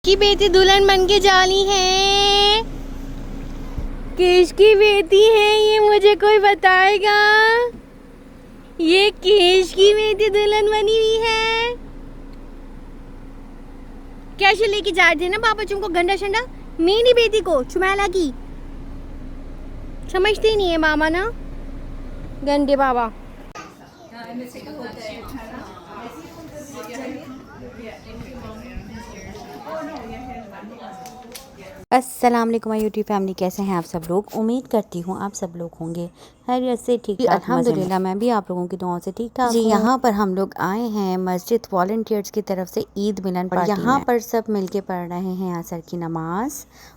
की बेटी दुल्हन बन के जानी है। किसकी बेटी है ये मुझे कोई बताएगा। ये किसकी बेटी दुल्हन बनी हुई है। कैसे लेके जा रहे थे ना पापा तुमको गंडा शंडा मेरी बेटी को चुमैला की। समझते ही नहीं है मामा ना गंदे बाबा। अस्सलाम वालेकुम माय यूट्यूब फैमिली, कैसे हैं आप सब लोग। उम्मीद करती हूँ आप सब लोग होंगे खैरियत से ठीक ठाक। अल्हम्दुलिल्लाह मैं भी आप लोगों की दुआओं से ठीक ठाक हूँ। यहाँ पर हम लोग आए हैं मस्जिद वॉलंटियर्स की तरफ से ईद मिलन पार्टी। यहाँ पर सब मिलके पढ़ रहे हैं असर की नमाज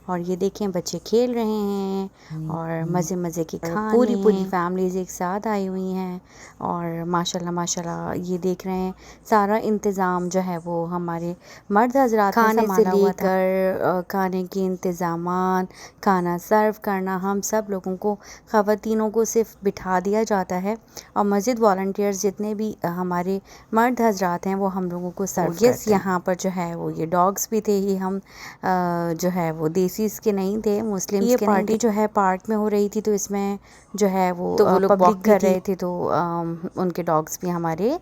और ये देखें बच्चे खेल रहे हैं और मज़े मज़े की खाने। पूरी फैमिलीज एक साथ आई हुई हैं और माशाल्लाह माशाल्लाह ये देख रहे हैं सारा इंतज़ाम जो है वो हमारे मर्द हजरात खाने से लेकर खाने के इंतज़ामात, खाना सर्व करना, हम सब लोगों को ख़वातीनों को सिर्फ बिठा दिया जाता है और मस्जिद वॉलंटियर्स जितने भी हमारे मर्द हजरात हैं वो हम लोगों को सर्व करते हैं। यहाँ पर जो है वो ये डॉग्स भी थे, ये हम जो है वो देसीज़ के नहीं थे, मुस्लिम्स के। ये पार्टी जो है पार्क में हो रही थी तो इसमें जो है वो लोग पब्लिक कर रहे थे तो उनके डॉग्स भी हमारे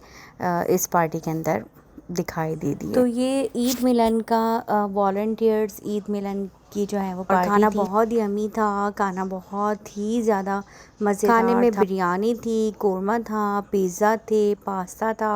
इस पार्टी के अंदर दिखाई दे दिए। तो ये ईद मिलन का वॉलंटियर्स ईद मिलन की जो है वो पार्टी खाना बहुत ही यम्मी था। खाना बहुत ही ज़्यादा मज़ेदार था। खाने में बिरयानी थी, कोरमा था, पिज़्ज़ा थे, पास्ता था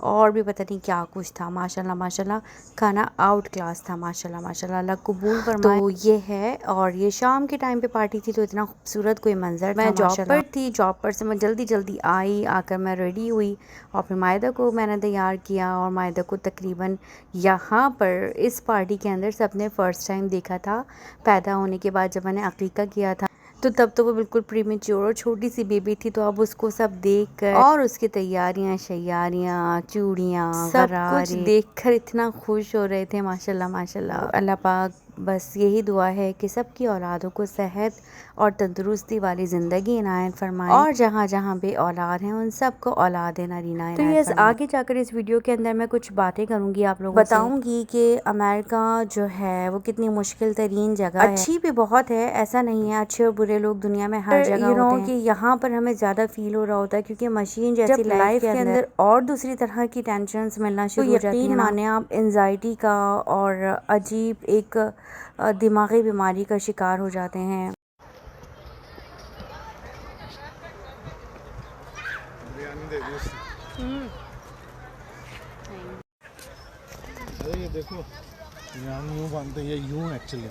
और भी पता नहीं क्या कुछ था। माशाल्लाह माशाल्लाह खाना आउट क्लास था। माशाल्लाह माशाल्लाह अल्लाह कबूल फरमाए। तो ये है और ये शाम के टाइम पे पार्टी थी तो इतना खूबसूरत कोई मंजर था। मैं जॉब पर थी, जॉब पर से मैं जल्दी जल्दी आई, आकर मैं रेडी हुई और फिर मायदा को मैंने तैयार किया और मायदा को तकरीबन यहाँ पर इस पार्टी के अंदर सबने फ़र्स्ट टाइम देखा था पैदा होने के बाद। जब मैंने अकीका किया था तो तब तो वो बिल्कुल प्रीमेच्योर और छोटी सी बेबी थी, तो अब उसको सब देख कर और उसकी तैयारियां शैयारियां चूड़ियाँ सब कुछ देखकर इतना खुश हो रहे थे। माशाल्लाह माशाल्लाह अल्लाह पाक बस यही दुआ है कि सबकी औलादों को सेहत और तंदुरुस्ती वाली ज़िंदगी इनायत फरमाए और जहाँ जहाँ बे औलाद हैं उन सबको औलाद नरीना इनायत फरमाए। तो ये आगे जाकर इस वीडियो के अंदर मैं कुछ बातें करूँगी, आप लोगों बताऊँगी कि अमेरिका जो है वो कितनी मुश्किल तरीन जगह है। अच्छी भी बहुत है, ऐसा नहीं है, अच्छे और बुरे लोग दुनिया में हर जगह होते हैं। कि यहाँ पर हमें ज़्यादा फील हो रहा होता है क्योंकि मशीन जैसी लाइफ के अंदर और दूसरी तरह की टेंशन मिलना शुरू हो जाती है। यकीन माने आप एंजाइटी का और अजीब एक दिमागी बीमारी का शिकार हो जाते हैं। अरे ये देखो यहाँ यूँ बांधते हैं, ये यूँ एक्चुअली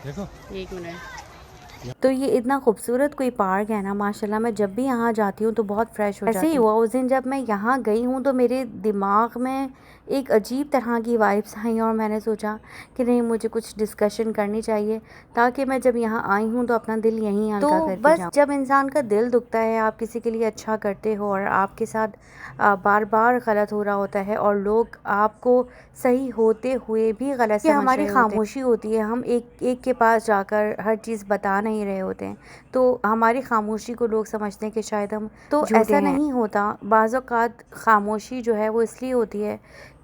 देखो। एक मिनट। तो ये इतना खूबसूरत कोई पार्क है ना माशाल्लाह, मैं जब भी यहाँ जाती हूँ तो बहुत फ्रेश हो जाती हूँ। ऐसे ही हुआ उस दिन जब मैं यहाँ गई हूँ तो मेरे दिमाग में एक अजीब तरह की वाइब्स आई और मैंने सोचा कि नहीं मुझे कुछ डिस्कशन करनी चाहिए ताकि मैं जब यहाँ आई हूँ तो अपना दिल यहीं हल्का करके बस जाऊँ। जब इंसान का दिल दुखता है, आप किसी के लिए अच्छा करते हो और आपके साथ बार बार गलत हो रहा होता है और लोग आपको सही होते हुए भी गलत समझ हमारी खामोशी होती है, हम एक एक के पास जाकर हर चीज़ बता नहीं रहे होते हैं तो हमारी खामोशी को लोग समझते हैं कि शायद हम तो ऐसा नहीं होता। बाज़ औक़ात खामोशी जो है वो इसलिए होती है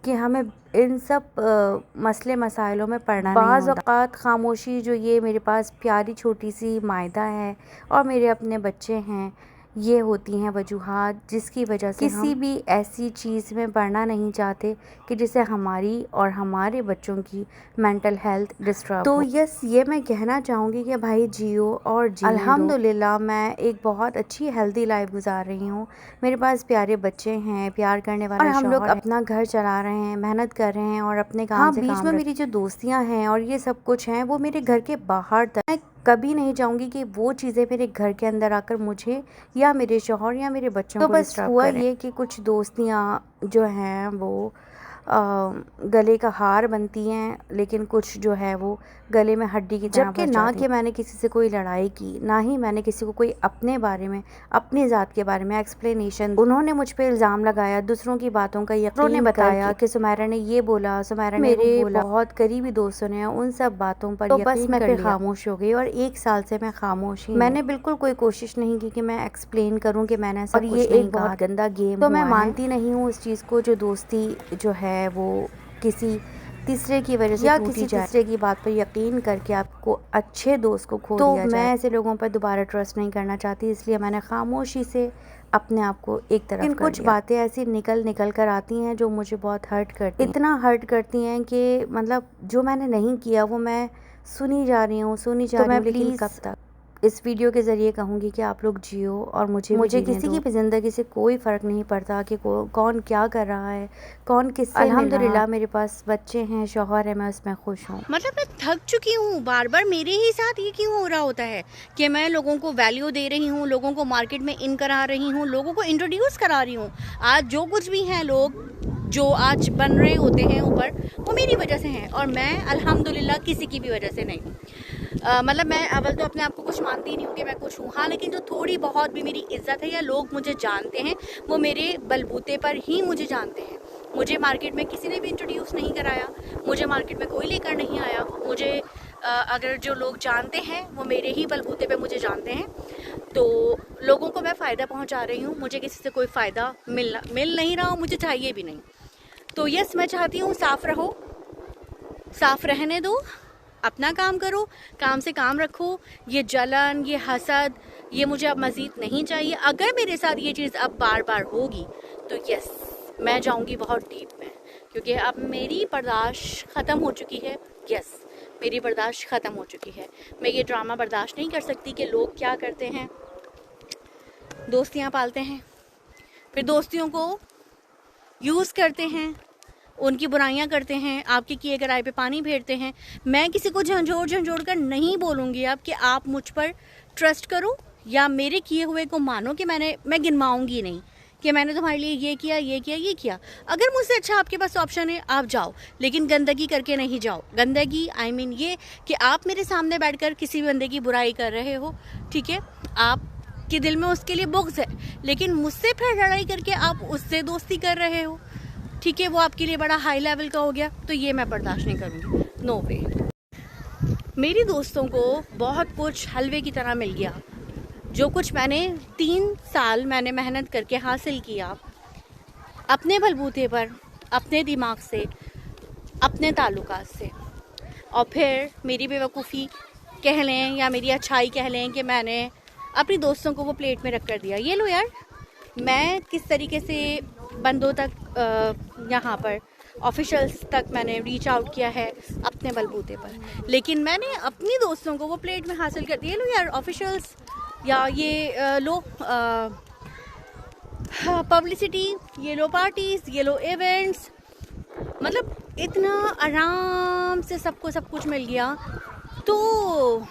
कि हमें इन सब मसले मसाइलों में पड़ना नहीं होता। बाज़ औक़ात खामोशी जो ये मेरे पास प्यारी छोटी सी मायदा है और मेरे अपने बच्चे हैं, ये होती हैं वजूहात जिसकी वजह से किसी भी ऐसी चीज़ में पड़ना नहीं चाहते कि जिससे हमारी और हमारे बच्चों की मेंटल हेल्थ डिस्टर्ब तो यस ये मैं कहना चाहूँगी कि भाई जियो और जियो। अल्हम्दुलिल्लाह मैं एक बहुत अच्छी हेल्दी लाइफ गुजार रही हूँ, मेरे पास प्यारे बच्चे हैं, प्यार करने वाले और हम लोग अपना घर चला रहे हैं, मेहनत कर रहे हैं और अपने काम से बीच में मेरी जो दोस्तियाँ हैं और ये सब कुछ हैं वो मेरे घर के बाहर तक। कभी नहीं चाहूँगी कि वो चीज़ें मेरे घर के अंदर आकर मुझे या मेरे शौहर या मेरे बच्चों को बस हुआ ये कि कुछ दोस्तियाँ जो हैं वो गले का हार बनती हैं लेकिन कुछ जो है वो गले में हड्डी की तरह। जबकि ना कि मैंने किसी से कोई लड़ाई की, ना ही मैंने किसी को कोई अपने बारे में अपनी ज़ात के बारे में एक्सप्लेनेशन। उन्होंने मुझ पे इल्ज़ाम लगाया, दूसरों की बातों का यकीन ने बताया कि सुमैरा ने ये बोला, सुमैरा ने मेरे बहुत करीबी दोस्तों ने उन सब बातों पर तो बस मैं फिर खामोश हो गई और 1 साल से मैं खामोश ही। मैंने बिल्कुल कोई कोशिश नहीं की कि मैं एक्सप्लेन करूँ कि मैंने ऐसा कुछ नहीं कहा। ये एक बहुत गंदा गेम तो मैं मानती नहीं हूँ उस चीज़ को जो दोस्ती जो है वो किसी तीसरे की वजह से या किसी तीसरे की बात पर यकीन करके आपको अच्छे दोस्त को खो दिया जाए। मैं ऐसे लोगों पर दोबारा ट्रस्ट नहीं करना चाहती, इसलिए मैंने खामोशी से अपने आप को एक तरफ कर कुछ बातें ऐसी निकल कर आती हैं जो मुझे बहुत हर्ट करती हैं, इतना हर्ट करती हैं कि मतलब जो मैंने नहीं किया वो मैं सुनी जा रही हूँ, लेकिन कब तक। इस वीडियो के ज़रिए कहूँगी कि आप लोग जियो और मुझे किसी की भी ज़िंदगी से कोई फ़र्क नहीं पड़ता कि कौन क्या कर रहा है, कौन किससे। अल्हम्दुलिल्लाह मेरे पास बच्चे हैं, शौहर है, मैं उसमें खुश हूँ। मतलब मैं थक चुकी हूँ, बार बार मेरे ही साथ ये क्यों हो रहा होता है कि मैं लोगों को वैल्यू दे रही हूँ, लोगों को मार्केट में इन करा रही हूँ, लोगों को इंट्रोड्यूस करा रही हूँ। आज जो कुछ भी हैं लोग जो आज बन रहे होते हैं ऊपर, वो मेरी वजह से हैं और मैं अल्हम्दुलिल्लाह किसी की भी वजह से नहीं हूँ। मतलब मैं अव्वल तो अपने आप को कुछ मानती नहीं हूँ कि मैं कुछ हूँ, हाँ, लेकिन जो थोड़ी बहुत भी मेरी इज्जत है या लोग मुझे जानते हैं वो मेरे बलबूते पर ही मुझे जानते हैं। मुझे मार्केट में किसी ने भी इंट्रोड्यूस नहीं कराया, मुझे मार्केट में कोई लेकर नहीं आया। मुझे अगर जो लोग जानते हैं वो मेरे ही बलबूते पे मुझे जानते हैं, तो लोगों को मैं फ़ायदा पहुंचा रही हूँ। मुझे किसी से कोई फ़ायदा मिल नहीं रहा, मुझे चाहिए भी नहीं। तो यस, मैं चाहती हूँ साफ़ रहो, साफ़ रहने दो, अपना काम करो, काम से काम रखो। ये जलन, ये हसद, ये मुझे अब मज़ीद नहीं चाहिए। अगर मेरे साथ ये चीज़ अब बार बार होगी तो यस, मैं जाऊंगी बहुत डीप में, क्योंकि अब मेरी बर्दाश्त ख़त्म हो चुकी है। यस, मेरी बर्दाश्त ख़त्म हो चुकी है। मैं ये ड्रामा बर्दाश्त नहीं कर सकती कि लोग क्या करते हैं, दोस्तियाँ पालते हैं, फिर दोस्तियों को यूज़ करते हैं, उनकी बुराइयां करते हैं, आपके किए गए राय पे पानी फेरते हैं। मैं किसी को झंझोड़ कर नहीं बोलूँगी अब कि आप मुझ पर ट्रस्ट करो या मेरे किए हुए को मानो कि मैं गिनवाऊँगी नहीं कि मैंने तुम्हारे लिए ये किया। अगर मुझसे अच्छा आपके पास ऑप्शन है आप जाओ, लेकिन गंदगी करके नहीं जाओ। गंदगी आई मीन ये कि आप मेरे सामने बैठकर किसी बंदे की बुराई कर रहे हो, ठीक है, आपके दिल में उसके लिए बुग़्ज़ है, लेकिन मुझसे फिर लड़ाई करके आप उससे दोस्ती कर रहे हो, ठीक है, वो आपके लिए बड़ा हाई लेवल का हो गया, तो ये मैं बर्दाश्त नहीं करूँगी। नो वे। मेरी दोस्तों को बहुत कुछ हलवे की तरह मिल गया। जो कुछ मैंने 3 साल मैंने मेहनत करके हासिल किया अपने बलबूते पर, अपने दिमाग से, अपने ताल्लुकात से, और फिर मेरी बेवकूफ़ी कह लें या मेरी अच्छाई कह लें कि मैंने अपनी दोस्तों को वो प्लेट में रख कर दिया। ये लो यार, मैं किस तरीके से बंदों तक, यहाँ पर ऑफिशियल्स तक मैंने रीच आउट किया है अपने बलबूते पर, लेकिन मैंने अपनी दोस्तों को वो प्लेट में हासिल कर दिया। लो यार ऑफिशियल्स, या ये लो पब्लिसिटी, ये लो पार्टीज़, ये लो इवेंट्स, मतलब इतना आराम से सबको सब कुछ मिल गया। तो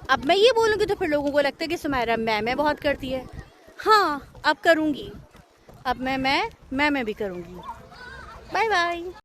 अब मैं ये बोलूँगी तो फिर लोगों को लगता है कि सुमैरा मैं बहुत करती है। हाँ, अब करूँगी, अब मैं भी करूँगी। Bye bye.